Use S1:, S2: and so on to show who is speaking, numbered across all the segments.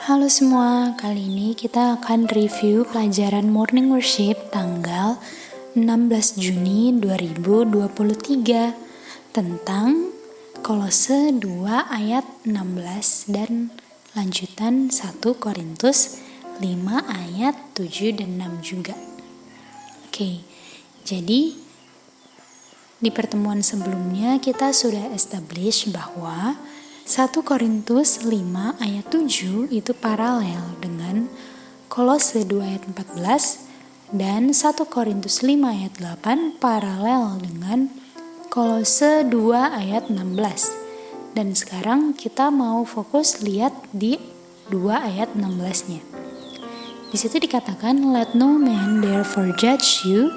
S1: Halo semua, kali ini kita akan review pelajaran Morning Worship tanggal 16 Juni 2023 tentang Kolose 2 ayat 16 dan lanjutan 1 Korintus 5 ayat 7 dan 6 juga. Oke, jadi di pertemuan sebelumnya kita sudah establish bahwa 1 Korintus 5 ayat 7 itu paralel dengan Kolose 2 ayat 14 dan 1 Korintus 5 ayat 8 paralel dengan Kolose 2 ayat 16. Dan sekarang kita mau fokus lihat di 2 ayat 16-nya. Di situ dikatakan, "Let no man therefore judge you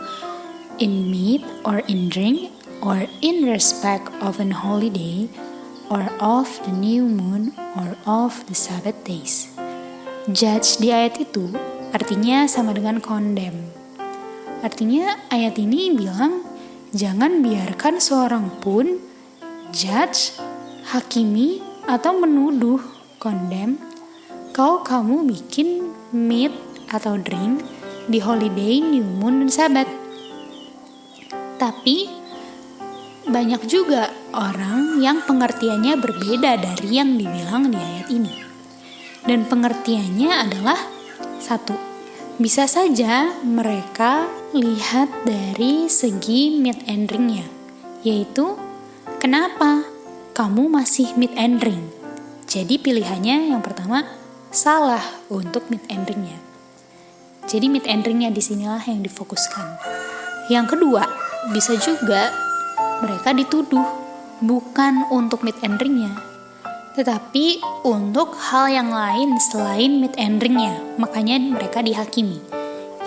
S1: in meat or in drink or in respect of an holy day, or of the new moon, or of the Sabbath days." Judge di ayat itu artinya sama dengan condemn. Artinya ayat ini bilang jangan biarkan seorang pun judge, hakimi, atau menuduh, condemn, kalau kamu bikin meat atau drink di holiday, new moon, dan Sabbath. Tapi banyak juga orang yang pengertiannya berbeda dari yang dibilang di ayat ini. Dan pengertiannya adalah satu, bisa saja mereka lihat dari segi meat and drink-nya, yaitu kenapa kamu masih meat and drink. Jadi pilihannya yang pertama salah untuk meat and drink-nya. Jadi meat and drink-nya disinilah yang difokuskan. Yang kedua, bisa juga mereka dituduh bukan untuk meat and drink-nya, tetapi untuk hal yang lain selain meat and drink-nya. Makanya mereka dihakimi.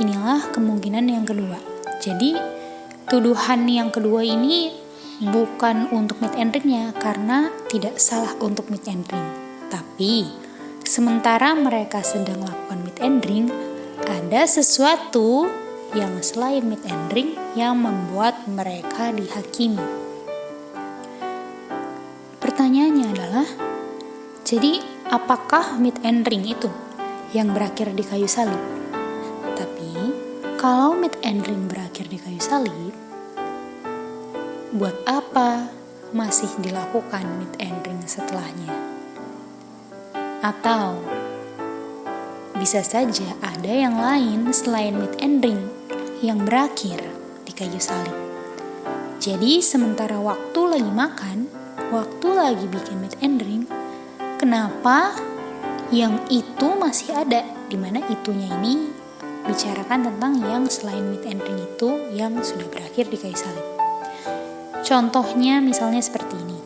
S1: Inilah kemungkinan yang kedua. Jadi tuduhan yang kedua ini bukan untuk meat and drink-nya karena tidak salah untuk meat and drink. Tapi sementara mereka sedang melakukan meat and drink, ada sesuatu yang selain meat and drink yang membuat mereka dihakimi. Pertanyaannya adalah, jadi apakah meat and drink itu yang berakhir di kayu salib? Tapi kalau meat and drink berakhir di kayu salib, buat apa masih dilakukan meat and drink setelahnya? Atau bisa saja ada yang lain selain meat and drink yang berakhir di kayu salib. Jadi sementara waktu lagi makan, waktu lagi bikin meat and drink, kenapa yang itu masih ada? Dimana itunya ini bicarakan tentang yang selain meat and drink itu yang sudah berakhir di kayu salib. Contohnya misalnya seperti ini.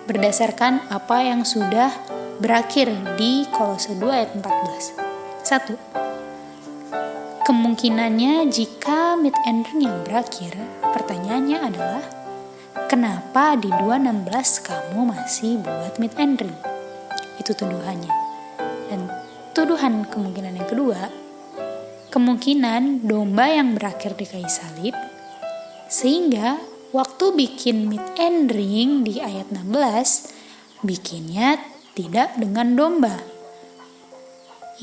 S1: Berdasarkan apa yang sudah berakhir di Kolose 2 ayat 14. 1. Kemungkinannya jika meat and drink yang berakhir, pertanyaannya adalah kenapa di 2:16 kamu masih buat meat and drink? Itu tuduhannya. Dan tuduhan kemungkinan yang kedua, kemungkinan domba yang berakhir di kayu salib, sehingga waktu bikin meat and drink di ayat 16 bikinnya tidak dengan domba.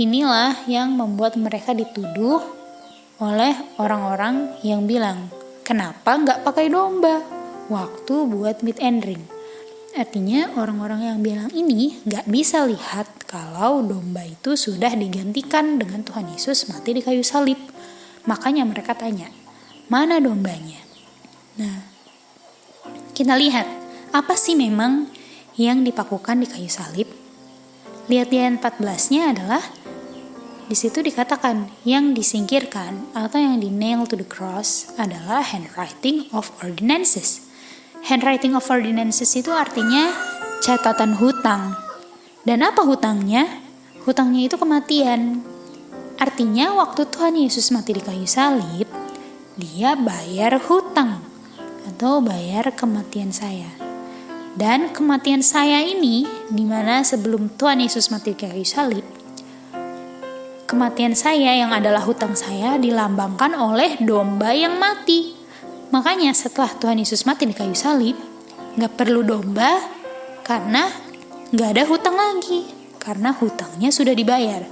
S1: Inilah yang membuat mereka dituduh oleh orang-orang yang bilang, kenapa nggak pakai domba waktu buat meat and drink? Artinya orang-orang yang bilang ini nggak bisa lihat kalau domba itu sudah digantikan dengan Tuhan Yesus mati di kayu salib. Makanya mereka tanya, mana dombanya? Nah, kita lihat apa sih memang yang dipakukan di kayu salib. Lihat di ayat 14-nya adalah di situ dikatakan yang disingkirkan atau yang di-nail to the cross adalah handwriting of ordinances. Handwriting of ordinances itu artinya catatan hutang. Dan apa hutangnya? Hutangnya itu kematian. Artinya waktu Tuhan Yesus mati di kayu salib, dia bayar hutang atau bayar kematian saya. Dan kematian saya ini, dimana sebelum Tuhan Yesus mati di kayu salib, kematian saya yang adalah hutang saya dilambangkan oleh domba yang mati. Makanya setelah Tuhan Yesus mati di kayu salib, gak perlu domba karena gak ada hutang lagi. karena hutangnya sudah dibayar.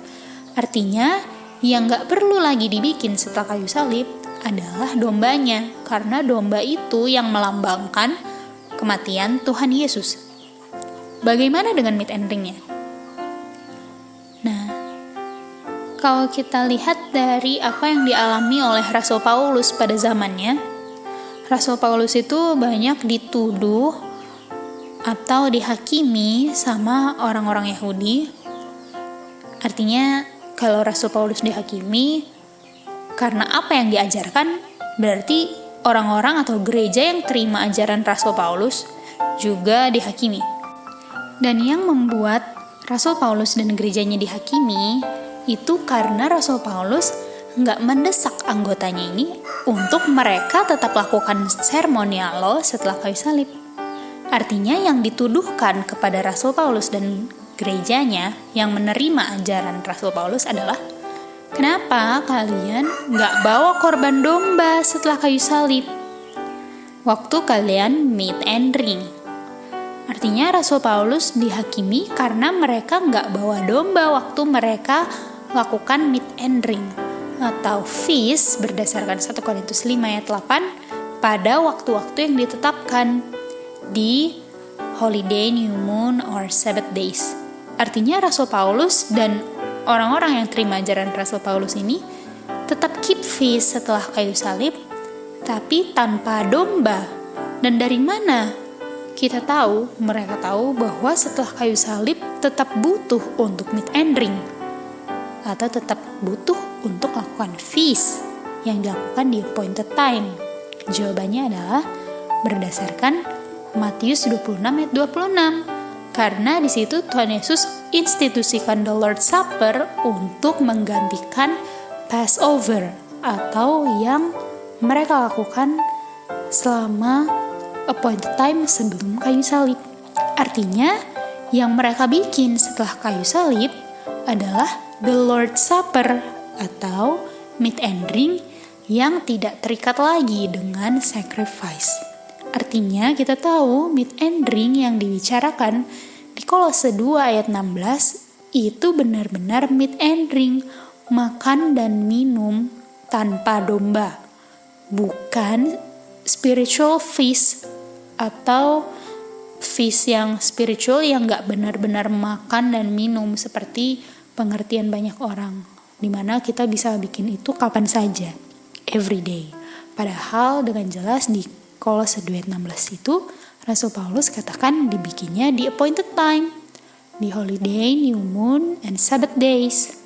S1: Artinya, yang gak perlu lagi dibikin setelah kayu salib adalah dombanya, karena domba itu yang melambangkan kematian Tuhan Yesus. Bagaimana dengan meat and drink-nya? Nah, kalau kita lihat dari apa yang dialami oleh Rasul Paulus pada zamannya, Rasul Paulus itu banyak dituduh atau dihakimi sama orang-orang Yahudi. Artinya kalau Rasul Paulus dihakimi karena apa yang diajarkan, berarti orang-orang atau gereja yang terima ajaran Rasul Paulus juga dihakimi. Dan yang membuat Rasul Paulus dan gerejanya dihakimi itu karena Rasul Paulus nggak mendesak anggotanya ini untuk mereka tetap lakukan seremonial law setelah kayu salib. Artinya yang dituduhkan kepada Rasul Paulus dan gerejanya yang menerima ajaran Rasul Paulus adalah, kenapa kalian nggak bawa korban domba setelah kayu salib waktu kalian meat and drink? Artinya Rasul Paulus dihakimi karena mereka nggak bawa domba waktu mereka lakukan meat and drink atau feast berdasarkan 1 Korintus 5 ayat 8 pada waktu-waktu yang ditetapkan di holiday, new moon, or Sabbath days. Artinya Rasul Paulus dan orang-orang yang terima ajaran Rasul Paulus ini tetap keep feast setelah kayu salib, tapi tanpa domba. Dan dari mana kita tahu? Mereka tahu bahwa setelah kayu salib tetap butuh untuk meat and drink, atau tetap butuh untuk lakukan feast yang dilakukan di appointed time. Jawabannya adalah berdasarkan Matius 26 ayat 26. Karena di situ Tuhan Yesus institusikan the Lord's Supper untuk menggantikan Passover atau yang mereka lakukan selama appointed time sebelum kayu salib. Artinya yang mereka bikin setelah kayu salib adalah the Lord's Supper atau meat and drink yang tidak terikat lagi dengan sacrifice. Artinya kita tahu meat and drink yang dibicarakan di Kolose 2 ayat 16 itu benar-benar meat and drink, makan dan minum tanpa domba, bukan spiritual feast atau feast yang spiritual yang gak benar-benar makan dan minum seperti pengertian banyak orang, dimana kita bisa bikin itu kapan saja, every day. Padahal dengan jelas di Kolose 2:16 itu Rasul Paulus katakan dibikinnya di appointed time, di holiday, new moon, and Sabbath days.